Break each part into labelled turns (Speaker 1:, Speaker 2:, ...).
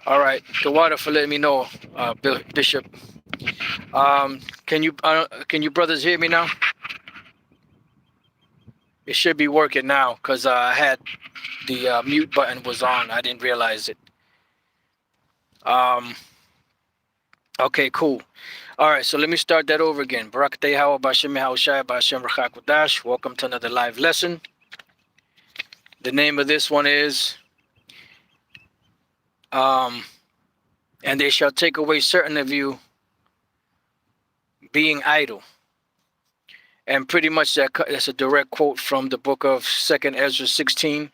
Speaker 1: All right, the water for letting me know, Bishop. Can you brothers hear me now? It should be working now because I had the mute button was on. I didn't realize it. Um, okay, cool. All right, so let me start that over again. Barakateh Hawa Bashem Haushai Bashem Rachakudash. Welcome to another live lesson. The name of this one is um, and they shall take away certain of you being idle. And pretty much that's a direct quote from the book of Second Ezra 16.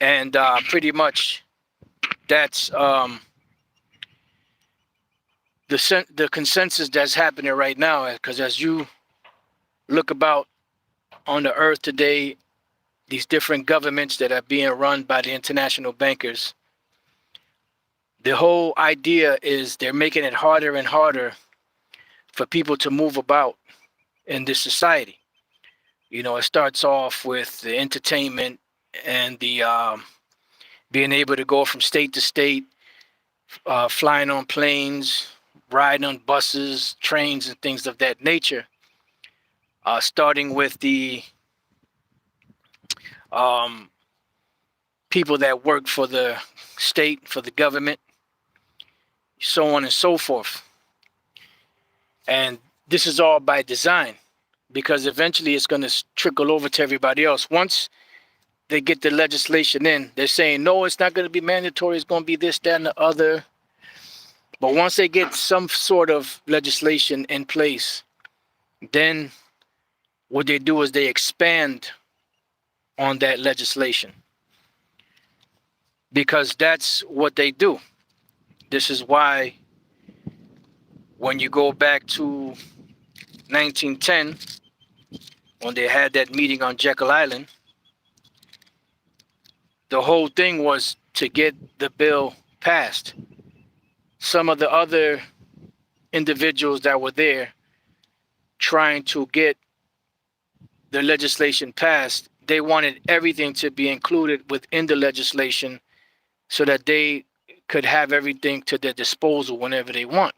Speaker 1: And pretty much that's the consensus that's happening right now. Because as you look about on the earth today, these different governments that are being run by the international bankers, the whole idea is they're making it harder and harder for people to move about in this society. You know, it starts off with the entertainment and the being able to go from state to state, flying on planes, riding on buses, trains, and things of that nature. Starting with the people that work for the state, for the government, so on and so forth. And this is all by design, because eventually it's going to trickle over to everybody else. Once they get the legislation in, they're saying, no, it's not going to be mandatory. It's going to be this, that, and the other. But once they get some sort of legislation in place, then what they do is they expand on that legislation, because that's what they do. This is why when you go back to 1910, when they had that meeting on Jekyll Island, the whole thing was to get the bill passed. Some of the other individuals that were there trying to get the legislation passed, they wanted everything to be included within the legislation so that they could have everything to their disposal whenever they want.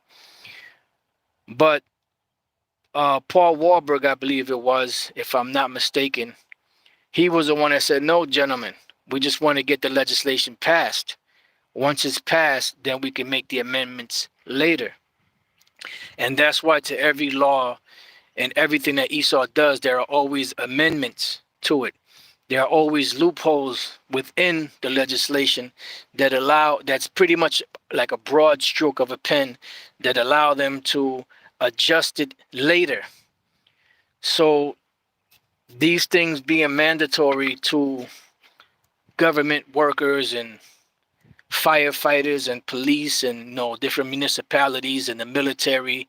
Speaker 1: But Paul Warburg, I believe it was, if I'm not mistaken, he was the one that said, no, gentlemen, we just want to get the legislation passed. Once it's passed, then we can make the amendments later. And that's why to every law and everything that Esau does, there are always amendments to it. There are always loopholes within the legislation that's pretty much like a broad stroke of a pen that allow them to adjust it later. So these things being mandatory to government workers and firefighters and police and different municipalities and the military,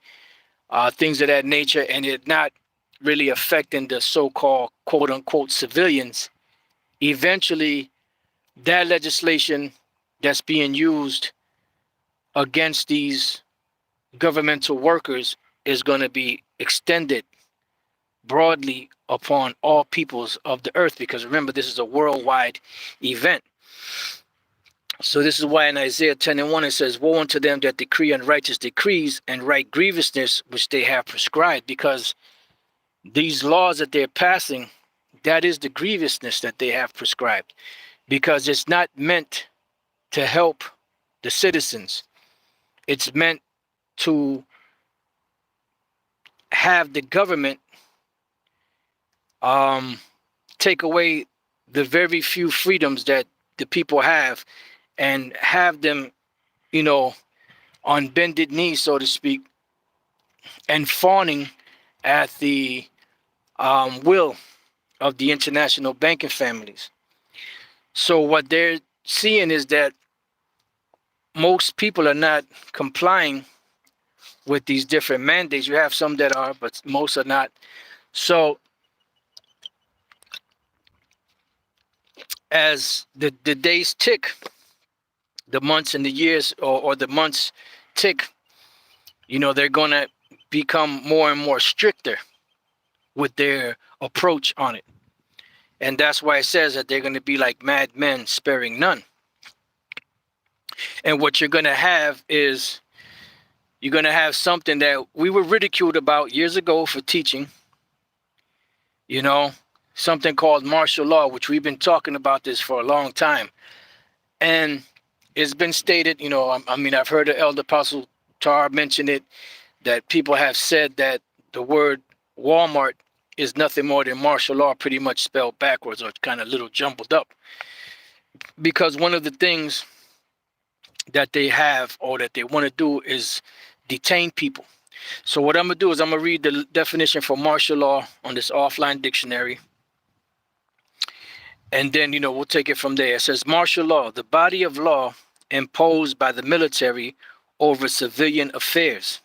Speaker 1: things of that nature, and it not really affecting the so-called quote-unquote civilians, eventually that legislation that's being used against these governmental workers is going to be extended broadly upon all peoples of the earth, because remember, this is a worldwide event. So this is why in Isaiah 10:1 it says, woe unto them that decree unrighteous decrees and write grievousness which they have prescribed, because these laws that they're passing, that is the grievousness that they have prescribed, because it's not meant to help the citizens. It's meant to have the government take away the very few freedoms that the people have and have them, on bended knees, so to speak, and fawning at the will of the international banking families. So what they're seeing is that most people are not complying with these different mandates. You have some that are, but most are not. So as the days tick, the months and the years, or the months tick, they're going to become more and more stricter with their approach on it. And that's why it says that they're going to be like madmen, sparing none. And what you're going to have is you're going to have something that we were ridiculed about years ago for teaching, you know, something called martial law, which we've been talking about this for a long time. And it's been stated, you know, I mean, I've heard the Elder Apostle Tar mention it, that people have said that the word Walmart is nothing more than martial law, pretty much spelled backwards or kind of a little jumbled up. Because one of the things that they have or that they want to do is detain people. So what I'm going to do is I'm going to read the definition for martial law on this offline dictionary. And then, you know, we'll take it from there. It says martial law, the body of law imposed by the military over civilian affairs.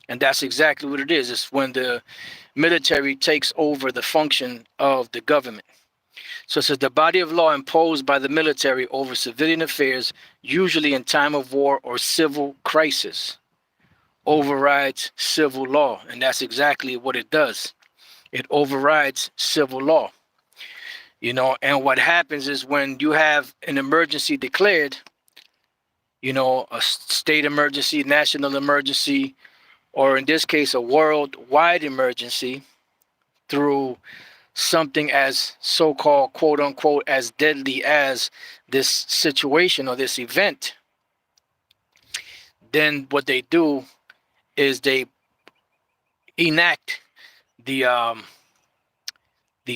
Speaker 1: And that's exactly what it is. It's when the military takes over the function of the government. So it says the body of law imposed by the military over civilian affairs, usually in time of war or civil crisis, overrides civil law. And that's exactly what it does. It overrides civil law. You know, and what happens is when you have an emergency declared, you know, a state emergency, national emergency, or in this case, a worldwide emergency through something as so-called, quote unquote, as deadly as this situation or this event, then what they do is they enact the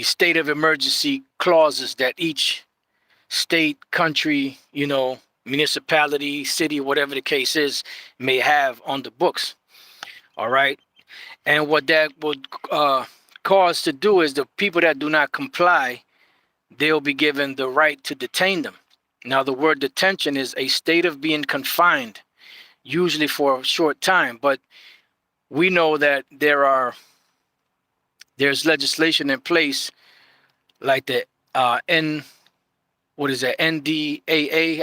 Speaker 1: state of emergency clauses that each state, country, you know, municipality, city, whatever the case is, may have on the books. All right. And what that would cause to do is the people that do not comply, they'll be given the right to detain them. Now, the word detention is a state of being confined, usually for a short time. But we know that there's legislation in place like the NDAA,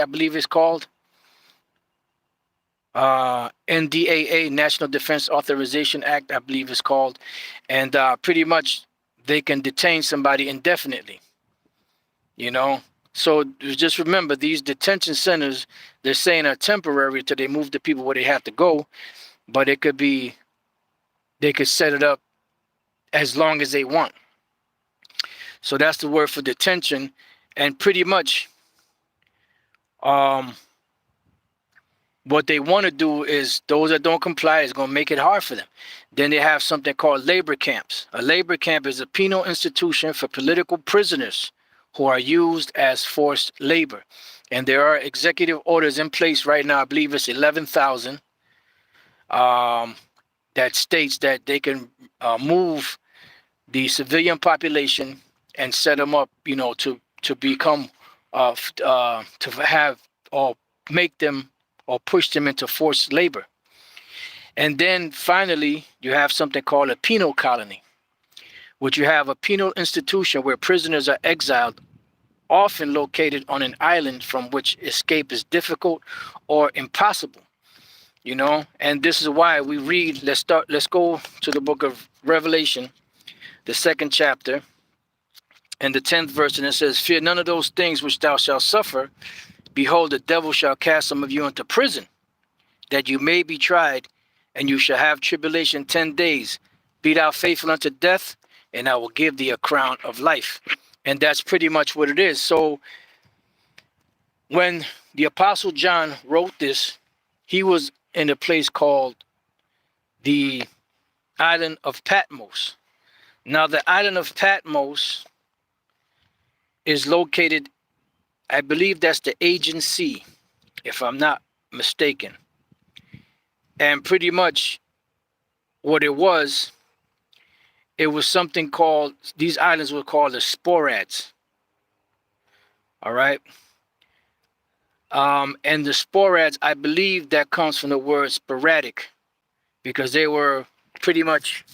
Speaker 1: I believe it's called. NDAA, National Defense Authorization Act, I believe it's called. And pretty much they can detain somebody indefinitely, you know. So just remember, these detention centers, they're saying are temporary till they move the people where they have to go. But it could be, they could set it up as long as they want. So that's the word for detention. And pretty much what they want to do is those that don't comply is going to make it hard for them. Then they have something called labor camps. A labor camp is a penal institution for political prisoners who are used as forced labor. And there are executive orders in place right now. I believe it's 11,000 that states that they can move the civilian population and set them up, you know, to become, to have or make them or push them into forced labor. And then finally, you have something called a penal colony, which you have a penal institution where prisoners are exiled, often located on an island from which escape is difficult or impossible, you know. And this is why we read, let's go to the book of Revelation, the 2nd chapter, and the 10th verse, and it says, fear none of those things which thou shalt suffer. Behold, the devil shall cast some of you into prison, that you may be tried, and you shall have tribulation 10 days. Be thou faithful unto death, and I will give thee a crown of life. And that's pretty much what it is. So when the Apostle John wrote this, he was in a place called the Island of Patmos. Now, the Island of Patmos is located, I believe that's the Aegean Sea, if I'm not mistaken. And pretty much what it was something called, these islands were called the Sporades. All right. And the Sporades, I believe that comes from the word sporadic, because they were pretty much,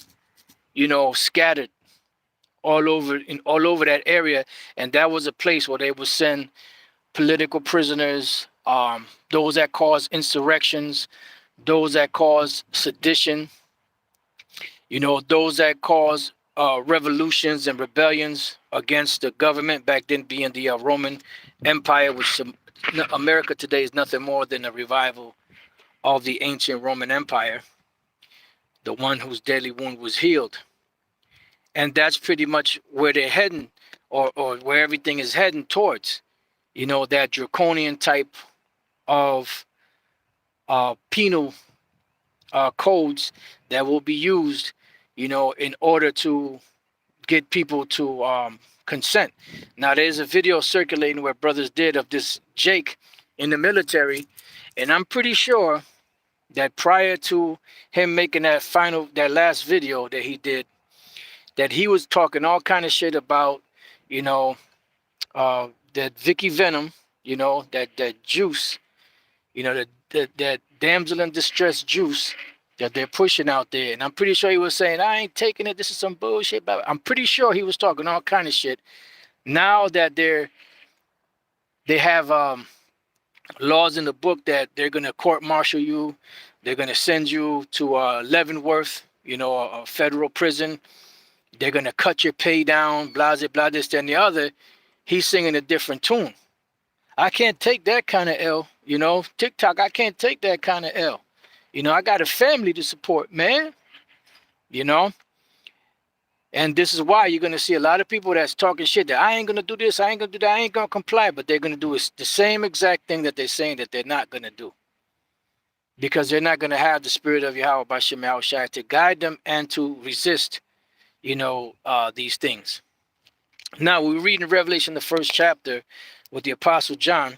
Speaker 1: you know, scattered all over that area. And that was a place where they would send political prisoners, those that caused insurrections, those that caused sedition, you know, those that caused revolutions and rebellions against the government, back then being the Roman Empire, which America today is nothing more than a revival of the ancient Roman Empire, the one whose deadly wound was healed. And that's pretty much where they're heading, or where everything is heading towards. That draconian type of penal codes that will be used, in order to get people to consent. Now, there's a video circulating where brothers did of this Jake in the military, and I'm pretty sure that prior to him making that last video that he did, that he was talking all kind of shit about, that Vicky Venom, that juice, that damsel in distress juice that they're pushing out there. And I'm pretty sure he was saying, I ain't taking it. This is some bullshit. But I'm pretty sure he was talking all kind of shit. Now that they have laws in the book that they're going to court martial you, they're going to send you to Leavenworth, a federal prison. They're going to cut your pay down, blah, blah, blah, this, that, and the other. He's singing a different tune. I can't take that kind of L, TikTok, I can't take that kind of L. I got a family to support, man, and this is why you're going to see a lot of people that's talking shit that I ain't going to do this, I ain't going to do that, I ain't going to comply, but they're going to do the same exact thing that they're saying that they're not going to do, because they're not going to have the spirit of Yahweh Bashim Yahushai to guide them and to resist, these things. Now, we read in Revelation, the 1st chapter, with the Apostle John,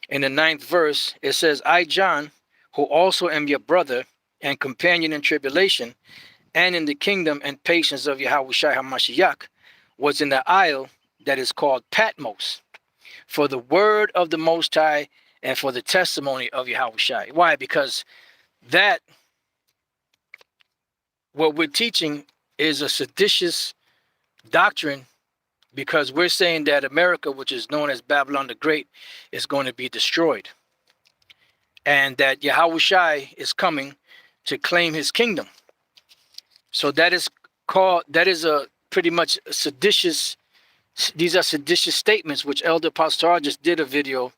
Speaker 1: in the 9th verse, it says, I, John, who also am your brother and companion in tribulation, and in the kingdom and patience of Yahushua HaMashiach, was in the isle that is called Patmos, for the word of the Most High and for the testimony of Yahushua. Why? Because what we're teaching is a seditious doctrine, because we're saying that America, which is known as Babylon the Great, is going to be destroyed, and that Yahushua is coming to claim his kingdom. So that is a pretty much seditious. These are seditious statements, which Elder Pastor just did a video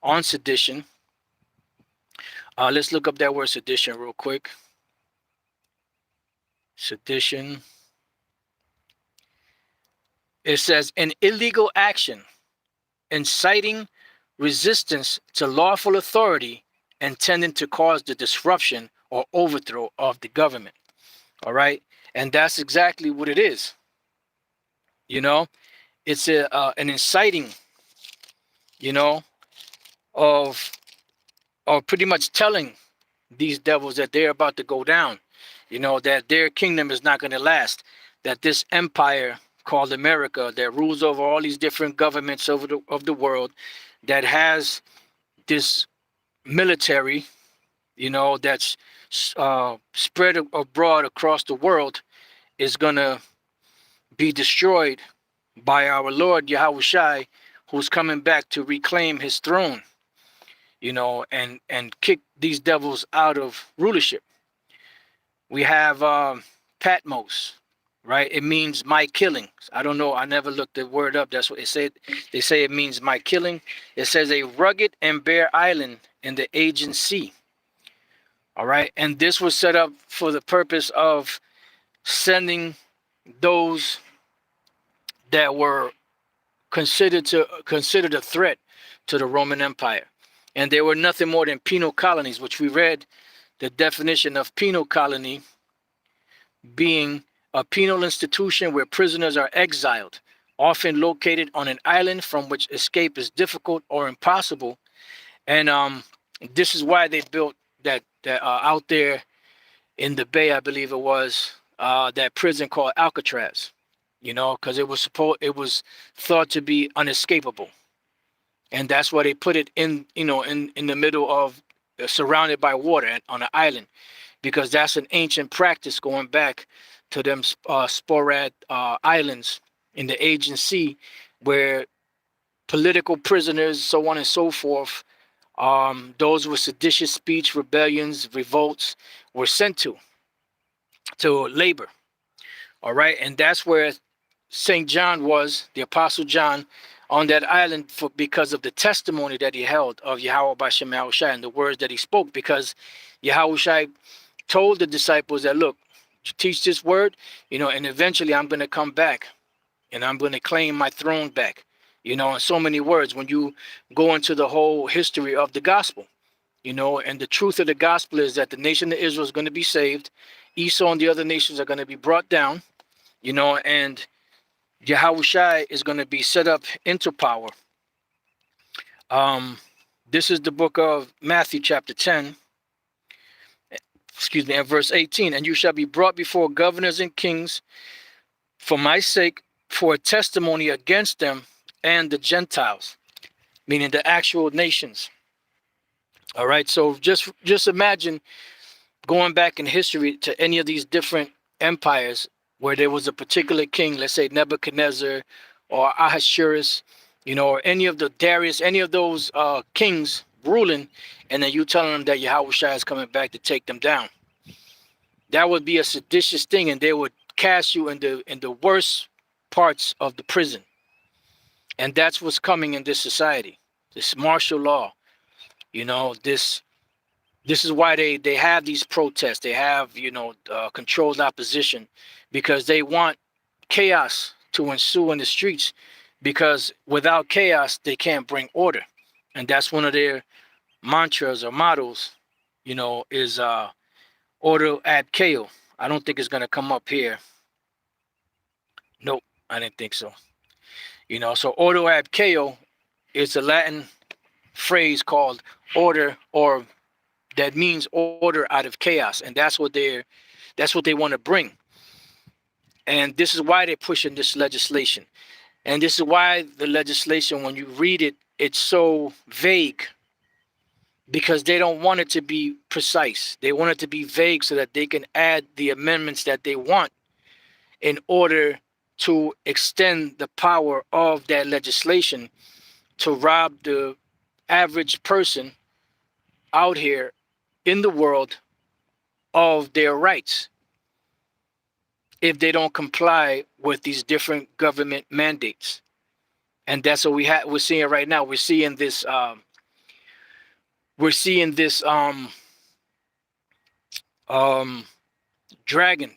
Speaker 1: on sedition. Let's look up that word sedition real quick. Sedition. It says an illegal action inciting resistance to lawful authority and tending to cause the disruption or overthrow of the government. All right. And that's exactly what it is. It's an inciting, of pretty much telling these devils that they're about to go down, that their kingdom is not going to last, that this empire called America that rules over all these different governments of the world, that has this military, that's spread abroad across the world, is going to be destroyed by our Lord Yahushai, who's coming back to reclaim his throne, and kick these devils out of rulership. We have Patmos, right? It means my killing. I don't know. I never looked the word up. That's what it said. They say it means my killing. It says a rugged and bare island in the Aegean Sea. All right. And this was set up for the purpose of sending those that were considered a threat to the Roman Empire. And they were nothing more than penal colonies, which we read the definition of penal colony being a penal institution where prisoners are exiled, often located on an island from which escape is difficult or impossible. And this is why they built that out there in the Bay, I believe it was, that prison called Alcatraz, because it was thought to be unescapable. And that's why they put it in the middle of, surrounded by water on an island, because that's an ancient practice going back to them sporad islands in the Aegean Sea, where political prisoners, so on and so forth, those with seditious speech, rebellions, revolts, were sent to labor. All right. And that's where St. John was, the Apostle John, on that island for because of the testimony that he held of Yahweh Bashem Yahushai and the words that he spoke. Because Yahushai told the disciples that, look, teach this word, and eventually I'm going to come back and I'm going to claim my throne back. In so many words, when you go into the whole history of the gospel, and the truth of the gospel is that the nation of Israel is going to be saved. Esau and the other nations are going to be brought down, and Yahushai is going to be set up into power. This is the book of Matthew chapter 10, and verse 18. And you shall be brought before governors and kings for my sake, for a testimony against them and the Gentiles, meaning the actual nations. All right, so just imagine going back in history to any of these different empires where there was a particular king, let's say Nebuchadnezzar or Ahasuerus, or any of the Darius, any of those kings ruling, and then you telling them that Yahushua is coming back to take them down. That would be a seditious thing, and they would cast you in the worst parts of the prison. And that's what's coming in this society, this martial law. This is why they have these protests. They have, controlled opposition, because they want chaos to ensue in the streets, because without chaos, they can't bring order. And that's one of their mantras or mottos, is order ad chaos. I don't think it's going to come up here. Nope, I didn't think so. So order ad chaos is a Latin phrase called order, or that means order out of chaos, and that's what they want to bring. And this is why they're pushing this legislation. And this is why the legislation, when you read it, it's so vague, because they don't want it to be precise. They want it to be vague so that they can add the amendments that they want in order to extend the power of that legislation to rob the average person out here in the world of their rights if they don't comply with these different government mandates. And that's what we're seeing right now. We're seeing this dragon,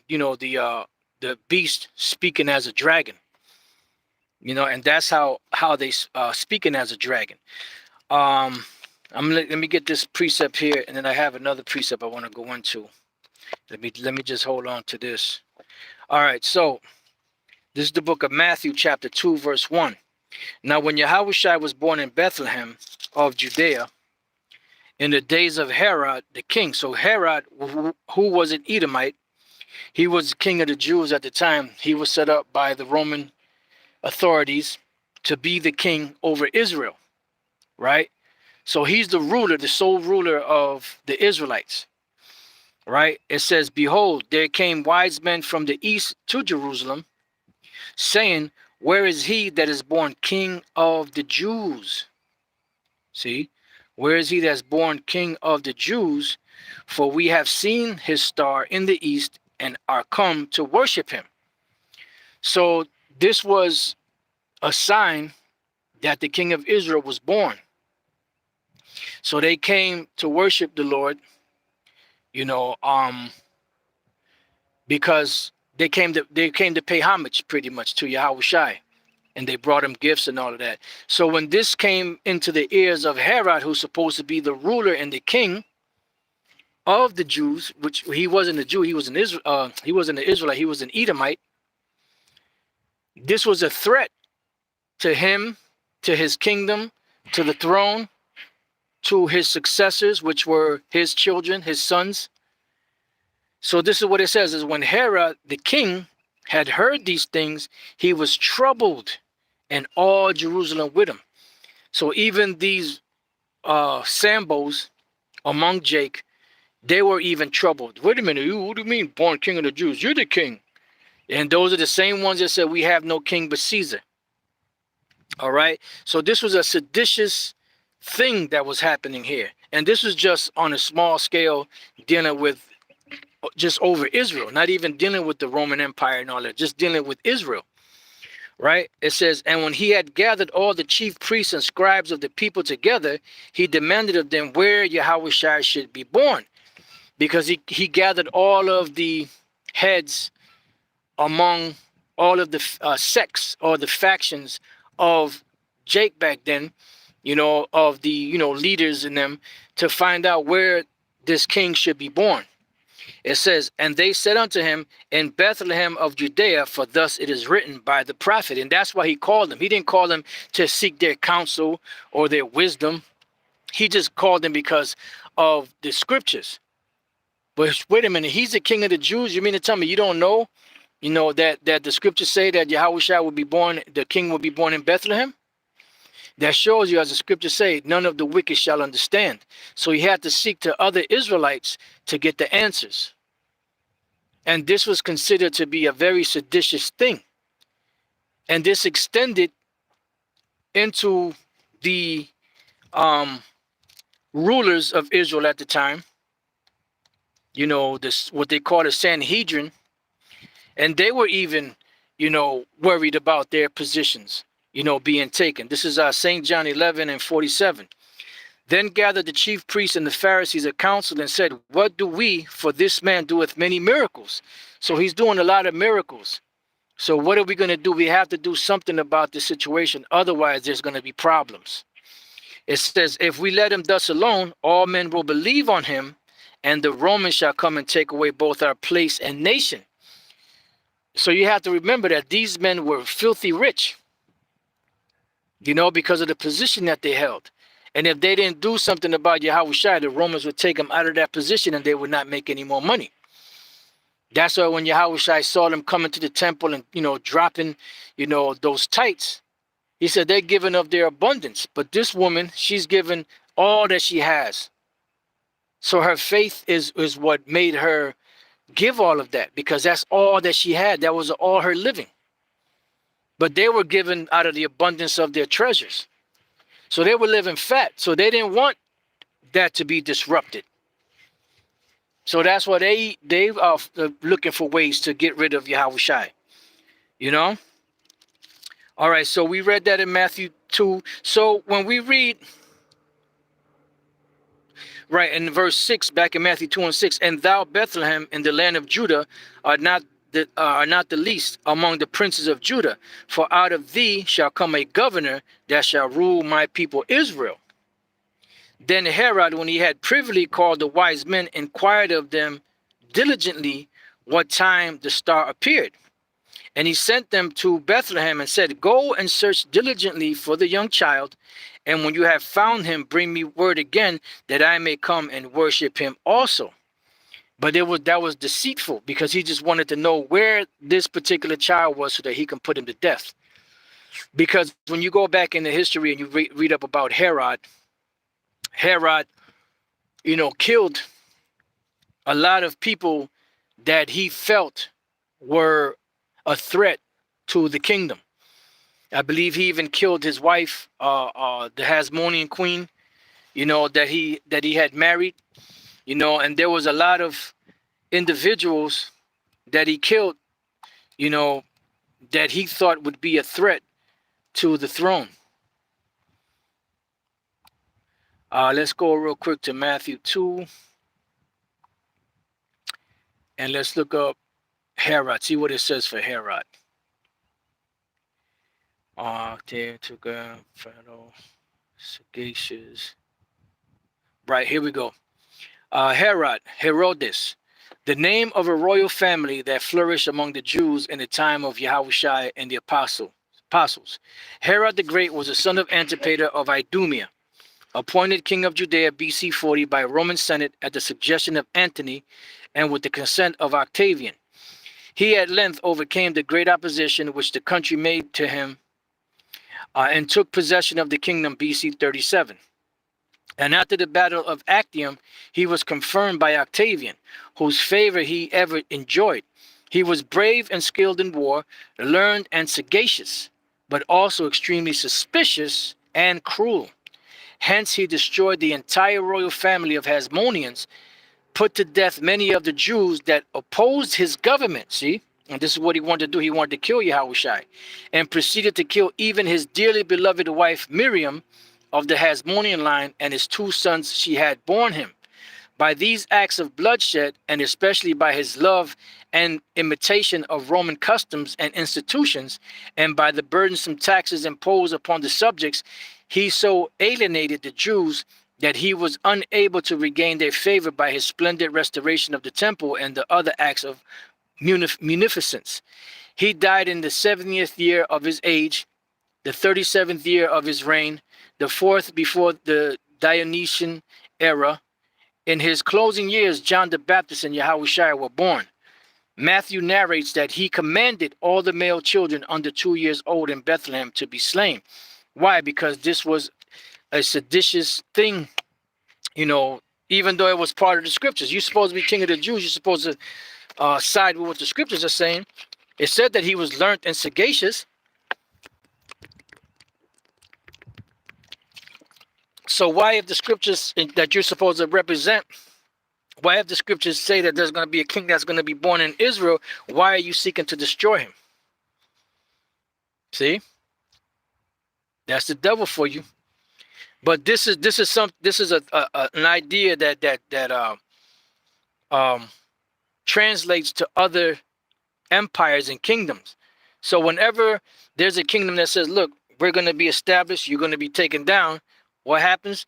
Speaker 1: the beast speaking as a dragon, and that's how they speaking as a dragon. Let me get this precept here, and then I have another precept I want to go into. Let me just hold on to this. All right, so this is the book of Matthew chapter 2 verse 1. Now when Yahushua was born in Bethlehem of Judea in the days of Herod the king. So Herod, who was an Edomite, he was king of the Jews at the time. He was set up by the Roman authorities to be the king over Israel, right? So he's the ruler, the sole ruler of the Israelites, right? It says, behold, there came wise men from the east to Jerusalem, saying, where is he that is born king of the Jews? See, where is he that's born king of the Jews? For we have seen his star in the east and are come to worship him. So this was a sign that the king of Israel was born. So they came to worship the Lord, because they came to pay homage pretty much to Yahushai, and they brought him gifts and all of that. So when this came into the ears of Herod, who's supposed to be the ruler and the king of the Jews, which he wasn't a Jew, he was an Israel, he wasn't an Israelite, he was an Edomite. This was a threat to him, to his kingdom, to the throne, to his successors, which were his children, his sons. So this is what it says, is when Herod the king had heard these things, he was troubled, and all Jerusalem with him. So even these Sambos among Jake, they were even troubled. Wait a minute, what do you mean born king of the Jews? You're the king. And those are the same ones that said we have no king but Caesar. All right. So this was a seditious thing that was happening here. And this was just on a small scale, dealing with just over Israel, not even dealing with the Roman Empire and all that, just dealing with Israel. right? It says, and when he had gathered all the chief priests and scribes of the people together, he demanded of them where Yahushua should be born, because he gathered all of the heads among all of the sects or the factions of Jake back then, of the, leaders in them, to find out where this king should be born. It says, and they said unto him, in Bethlehem of Judea, for thus it is written by the prophet. And that's why he called them. He didn't call them to seek their counsel or their wisdom. He just called them because of the scriptures. But wait a minute, he's the king of the Jews. You mean to tell me you don't know, that the scriptures say that Yahushua will be born, the king will be born in Bethlehem? That shows you, as the scriptures say, none of the wicked shall understand. So he had to seek to other Israelites to get the answers. And this was considered to be a very seditious thing. And this extended into the rulers of Israel at the time, this what they call the Sanhedrin. And they were even, worried about their positions, being taken. This is St. John 11:47. Then gathered the chief priests and the Pharisees a council and said, what do we, for this man doeth many miracles? So he's doing a lot of miracles. So what are we going to do? We have to do something about this situation. Otherwise, there's going to be problems. It says, if we let him thus alone, all men will believe on him, and the Romans shall come and take away both our place and nation. So you have to remember that these men were filthy rich, because of the position that they held. And if they didn't do something about Yahushua, the Romans would take them out of that position and they would not make any more money. That's why when Yahushua saw them coming to the temple and, dropping, those tights, he said they're giving of their abundance. But this woman, she's given all that she has. So her faith is what made her give all of that, because that's all that she had. That was all her living. But they were given out of the abundance of their treasures. So they were living fat. So they didn't want that to be disrupted. So that's why they are looking for ways to get rid of Yahushua. All right, so we read that in Matthew 2. So when we read, right, in verse 6, back in Matthew 2:6, and thou, Bethlehem, in the land of Judah, are not the least among the princes of Judah, for out of thee shall come a governor that shall rule my people Israel. Then Herod, when he had privily called the wise men, inquired of them diligently what time the star appeared. And he sent them to Bethlehem and said, go and search diligently for the young child, and when you have found him, bring me word again, that I may come and worship him also. But that was deceitful, because he just wanted to know where this particular child was so that he can put him to death. Because when you go back in the history and you read up about Herod, killed a lot of people that he felt were a threat to the kingdom. I believe he even killed his wife, the Hasmonean queen, that he had married. And there was a lot of individuals that he killed, that he thought would be a threat to the throne. Let's go real quick to Matthew 2. And let's look up Herod, see what it says for Herod. There to go, sagacious. Right, here we go. Herodes, the name of a royal family that flourished among the Jews in the time of Yahushua and the apostles. Herod the Great was the son of Antipater of Idumea, appointed king of Judea BC 40 by Roman Senate at the suggestion of Antony and with the consent of Octavian. He at length overcame the great opposition which the country made to him and took possession of the kingdom BC 37. And after the battle of Actium, he was confirmed by Octavian, whose favor he ever enjoyed. He was brave and skilled in war, learned and sagacious, but also extremely suspicious and cruel. Hence he destroyed the entire royal family of Hasmoneans, put to death many of the Jews that opposed his government, see, and this is what he wanted to do. He wanted to kill Yahushai, and proceeded to kill even his dearly beloved wife Miriam of the Hasmonean line and his 2 sons she had borne him. By these acts of bloodshed, and especially by his love and imitation of Roman customs and institutions, and by the burdensome taxes imposed upon the subjects, he so alienated the Jews that he was unable to regain their favor by his splendid restoration of the temple and the other acts of munificence. He died in the 70th year of his age, the 37th year of his reign, the 4th before the Dionysian era. In his closing years, John the Baptist and Yahushua were born. Matthew narrates that he commanded all the male children under 2 years old in Bethlehem to be slain. Why? Because this was a seditious thing, even though it was part of the scriptures. You're supposed to be king of the Jews. You're supposed to side with what the scriptures are saying. It said that he was learned and sagacious. So why, if the scriptures that you're supposed to represent, why if the scriptures say that there's going to be a king that's going to be born in Israel, why are you seeking to destroy him? See? That's the devil for you. But this is an idea that translates to other empires and kingdoms. So whenever there's a kingdom that says, look, we're going to be established, you're going to be taken down, what happens?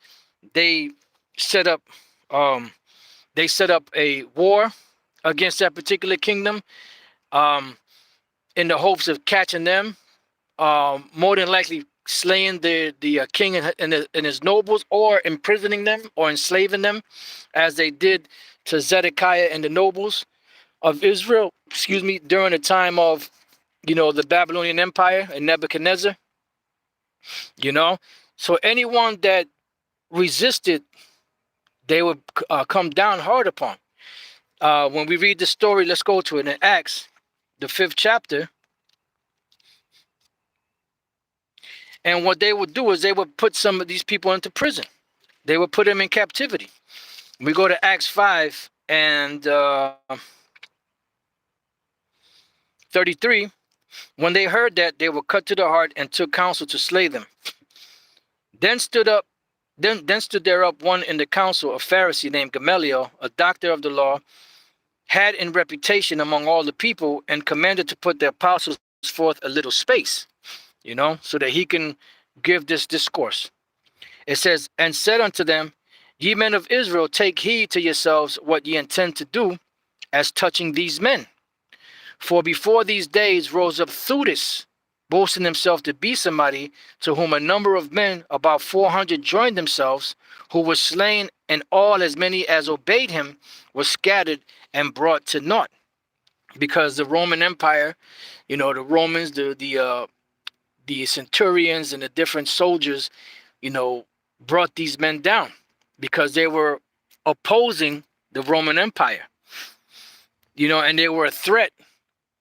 Speaker 1: They set up a war against that particular kingdom, in the hopes of catching them, more than likely slaying the king and his nobles, or imprisoning them or enslaving them, as they did to Zedekiah and the nobles of Israel, during the time of, the Babylonian Empire and Nebuchadnezzar. So anyone that resisted, they would come down hard upon. When we read the story, let's go to it in Acts, the 5th chapter. And what they would do is they would put some of these people into prison. They would put them in captivity. We go to Acts 5 and 33. When they heard that, they were cut to the heart and took counsel to slay them. Then stood there up one in the council, a Pharisee named Gamaliel, a doctor of the law, had in reputation among all the people, and commanded to put the apostles forth a little space, so that he can give this discourse. It says, and said unto them, ye men of Israel, take heed to yourselves what ye intend to do as touching these men. For before these days rose up Theudas, boasting himself to be somebody, to whom a number of men, about 400, joined themselves, who were slain, and all as many as obeyed him were scattered and brought to naught. Because the Roman Empire, the Romans, the centurions and the different soldiers, brought these men down because they were opposing the Roman Empire, and they were a threat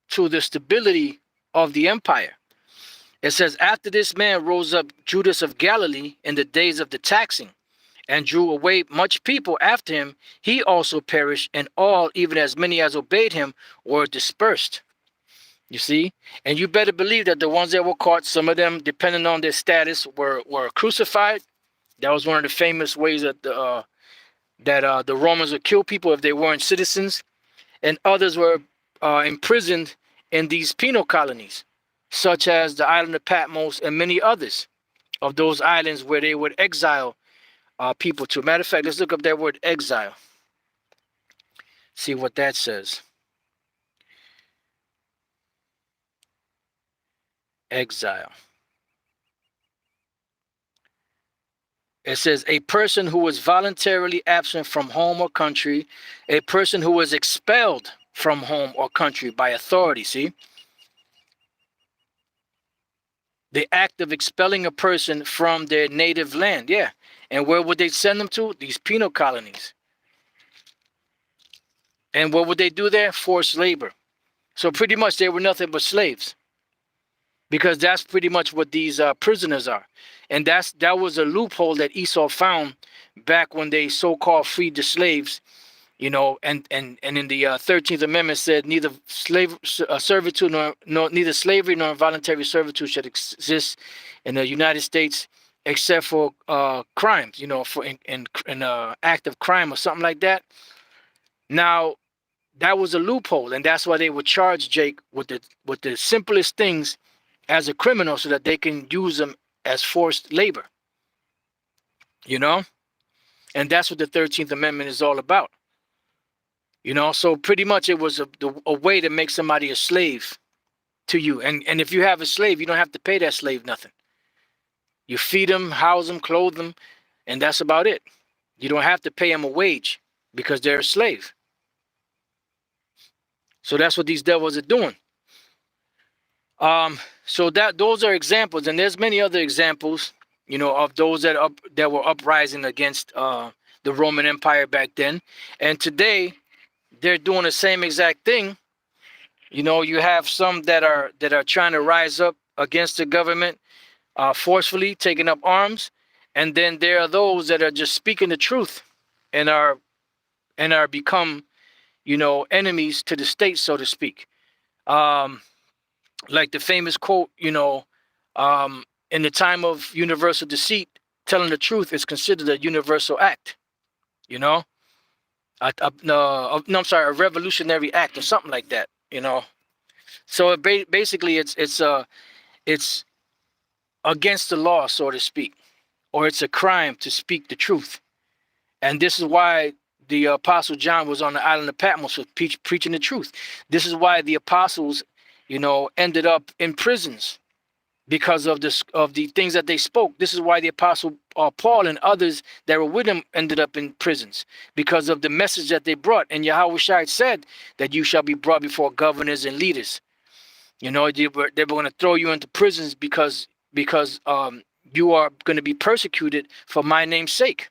Speaker 1: to the stability of the empire. It says, after this man rose up Judas of Galilee in the days of the taxing, and drew away much people after him. He also perished, and all, even as many as obeyed him, were dispersed. You see? And you better believe that the ones that were caught, some of them, depending on their status, were crucified. That was one of the famous ways that the Romans would kill people if they weren't citizens. And others were imprisoned in these penal colonies, such as the Island of Patmos and many others of those islands where they would exile people to. Matter of fact, let's look up that word exile. See what that says. Exile. It says a person who was voluntarily absent from home or country, a person who was expelled from home or country by authority. See? The act of expelling a person from their native land. Yeah. And where would they send them to? These penal colonies. And what would they do there? Forced labor. So pretty much they were nothing but slaves. Because that's pretty much what these prisoners are. And that was a loophole that Esau found back when they so-called freed the slaves, And in the 13th Amendment said neither servitude nor neither slavery nor involuntary servitude should exist in the United States except for crimes, for in act of crime or something like that. Now that was a loophole, and that's why they would charge Jake with the simplest things as a criminal, so that they can use them as forced labor. And that's what the 13th Amendment is all about. So pretty much it was a way to make somebody a slave to you. And if you have a slave, you don't have to pay that slave nothing. You feed them, house them, clothe them, and that's about it. You don't have to pay them a wage because they're a slave. So that's what these devils are doing. So those are examples, and there's many other examples, of those that were uprising against the Roman Empire back then. And today they're doing the same exact thing. You have some that are trying to rise up against the government, forcefully taking up arms, and then there are those that are just speaking the truth and are become enemies to the state, so to speak. Like the famous quote, in the time of universal deceit, telling the truth is considered a universal act. No, I'm sorry, a revolutionary act or something like that. So basically, it's against the law, so to speak, or it's a crime to speak the truth. And this is why the Apostle John was on the Island of Patmos for preaching the truth. This is why the apostles, ended up in prisons because of the things that they spoke. This is why the Apostle Paul and others that were with him ended up in prisons, because of the message that they brought. And Yahushua said that you shall be brought before governors and leaders. They were going to throw you into prisons because you are going to be persecuted for my name's sake.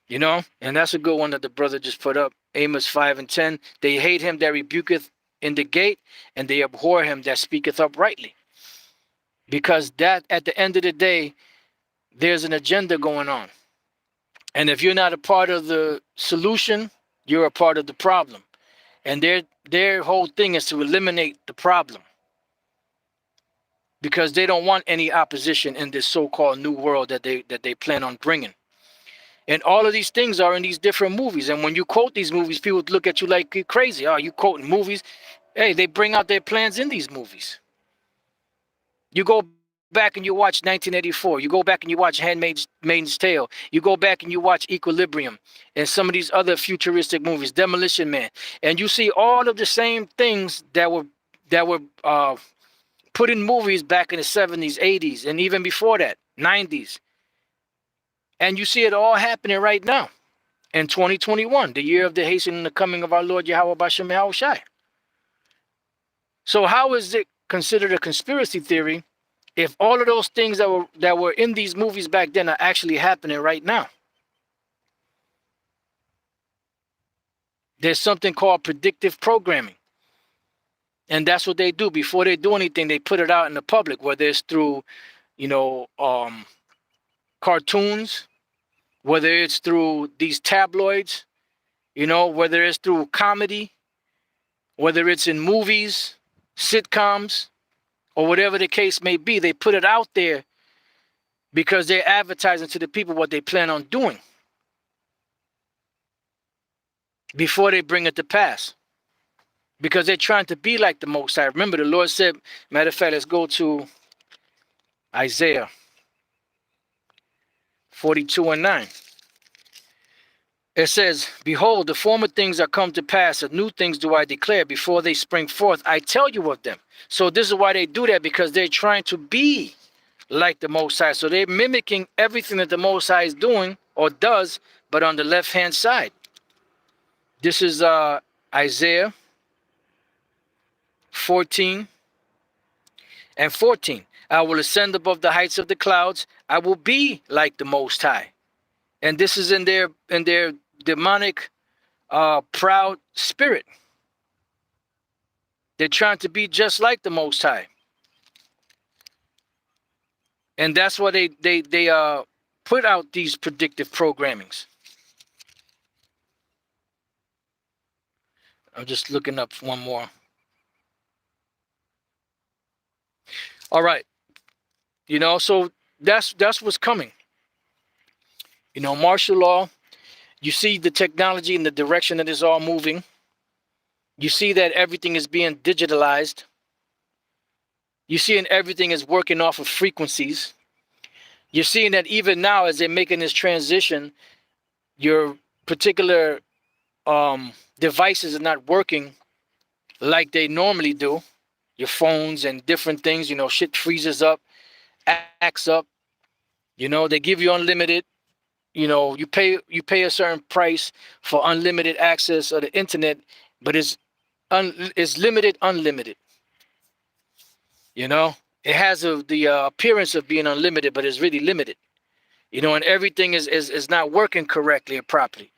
Speaker 1: And that's a good one that the brother just put up. Amos 5:10. They hate him that rebuketh in the gate, and they abhor him that speaketh uprightly. Because that, at the end of the day, there's an agenda going on. And if you're not a part of the solution, you're a part of the problem. And their whole thing is to eliminate the problem, because they don't want any opposition in this so-called new world that they plan on bringing. And all of these things are in these different movies. And when you quote these movies, people look at you like you're crazy. Oh, you quoting movies? Hey, they bring out their plans in these movies. You go back and you watch 1984. You go back and you watch Handmaid's Tale. You go back and you watch Equilibrium and some of these other futuristic movies, Demolition Man. And you see all of the same things that were put in movies back in the 70s, 80s, and even before that, 90s. And you see it all happening right now in 2021, the year of the hastening the coming of our Lord Yahweh Bashem Yahushai. So how is it considered a conspiracy theory if all of those things that were in these movies back then are actually happening right now? There's something called predictive programming. And that's what they do. Before they do anything, they put it out in the public, whether it's through, cartoons, whether it's through these tabloids, whether it's through comedy, whether it's in movies, sitcoms, or whatever the case may be. They put it out there because they're advertising to the people what they plan on doing before they bring it to pass, because they're trying to be like the Most High. Remember, the Lord said, matter of fact, let's go to Isaiah 42:9. It says, behold, the former things are come to pass, and new things do I declare. Before they spring forth, I tell you of them. So this is why they do that, because they're trying to be like the Most High. So they're mimicking everything that the Most High is doing or does, but on the left-hand side. This is Isaiah 14:14. I will ascend above the heights of the clouds. I will be like the Most High. And this is in their demonic, proud spirit. They're trying to be just like the Most High. And that's why they put out these predictive programmings. I'm just looking up one more. All right. So that's what's coming. Martial law. You see the technology and the direction that it's all moving. You see that everything is being digitalized. You're seeing everything is working off of frequencies. You're seeing that even now, as they're making this transition, your particular devices are not working like they normally do. Your phones and different things, shit freezes up, acts up. They give you unlimited. You pay a certain price for unlimited access of the internet, but it's limited, unlimited. You know, it has the appearance of being unlimited, but it's really limited. And everything is not working correctly or properly.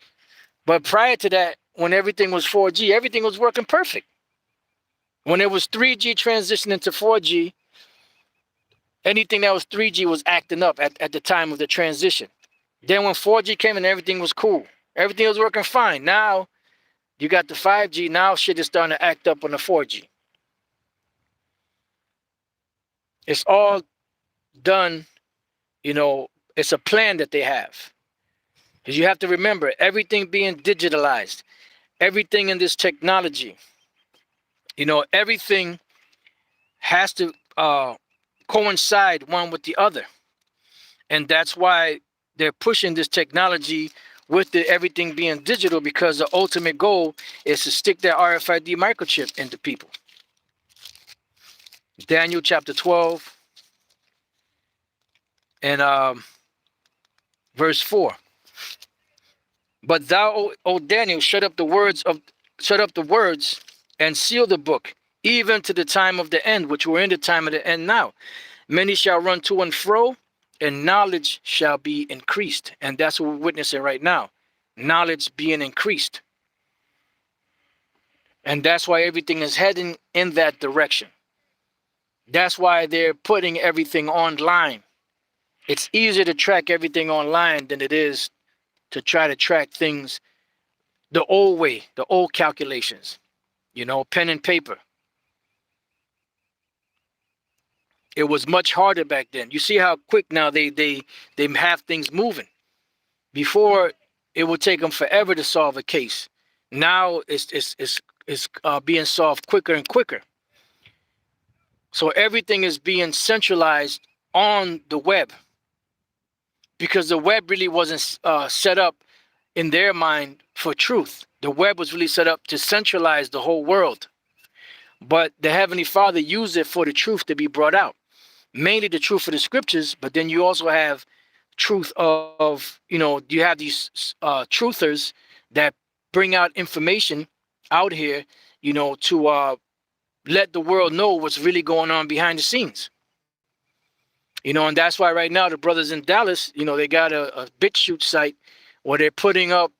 Speaker 1: But prior to that, when everything was 4G, everything was working perfect. When it was 3G transitioning to 4G, anything that was 3G was acting up at the time of the transition. Then when 4G came and everything was cool, everything was working fine. Now you got the 5G. Now shit is starting to act up on the 4G. It's all done, it's a plan that they have. Because you have to remember, everything being digitalized, everything in this technology, everything has to coincide one with the other. And that's why they're pushing this technology with everything being digital, because the ultimate goal is to stick that RFID microchip into people. Daniel chapter 12 and verse 4. But thou, O Daniel, shut up the words and seal the book, even to the time of the end, which we're in the time of the end now. Many shall run to and fro, and knowledge shall be increased. And that's what we're witnessing right now. Knowledge being increased. And that's why everything is heading in that direction. That's why they're putting everything online. It's easier to track everything online than it is to try to track things the old way, the old calculations, pen and paper. It was much harder back then. You see how quick now they have things moving. Before, it would take them forever to solve a case. Now it's being solved quicker and quicker. So everything is being centralized on the web, because the web really wasn't set up in their mind for truth. The web was really set up to centralize the whole world. But the Heavenly Father used it for the truth to be brought out. Mainly the truth of the scriptures, but then you also have truth of, you have these truthers that bring out information out here, to let the world know what's really going on behind the scenes. And that's why right now the brothers in Dallas, they got a BitChute site where they're putting up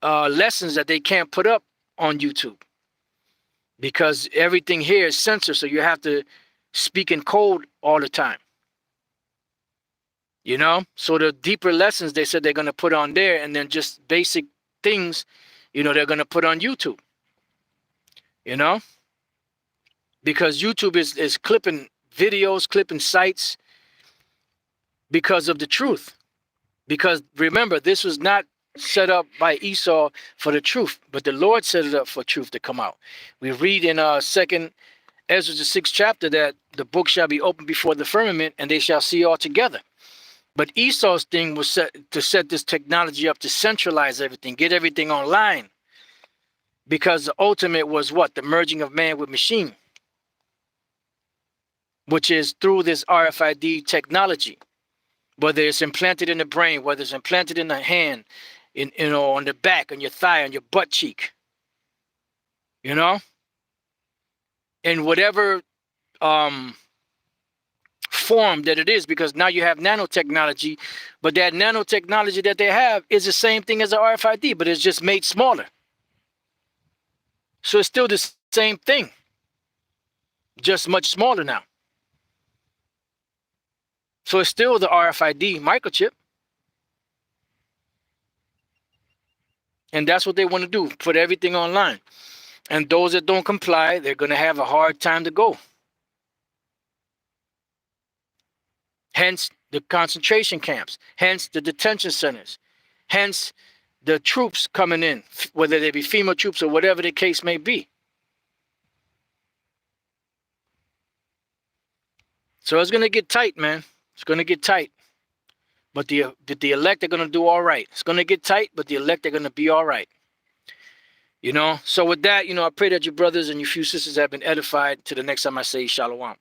Speaker 1: lessons that they can't put up on YouTube, because everything here is censored. So you have to speak in code all the time. So the deeper lessons they said they're going to put on there, and then just basic things, they're going to put on YouTube. Because YouTube is clipping videos, clipping sites because of the truth. Because remember, this was not set up by Esau for the truth, but the Lord set it up for truth to come out. We read in Second Ezra the 6th chapter that the book shall be opened before the firmament, and they shall see all together. But Esau's thing was to set this technology up to centralize everything, get everything online. Because the ultimate was what? The merging of man with machine, which is through this RFID technology. Whether it's implanted in the brain, whether it's implanted in the hand, on the back, on your thigh, on your butt cheek, in whatever form that it is, because now you have nanotechnology, but that nanotechnology that they have is the same thing as the RFID, but it's just made smaller. So it's still the same thing, just much smaller now. So it's still the RFID microchip. And that's what they want to do, put everything online. And those that don't comply, they're going to have a hard time to go. Hence the concentration camps, hence the detention centers, hence the troops coming in, whether they be FEMA troops or whatever the case may be. So it's going to get tight, man. It's going to get tight. But the elect are going to do all right. It's going to get tight, but the elect are going to be all right. You know, so with that, you know, I pray that your brothers and your few sisters have been edified. To the next time I say shalom.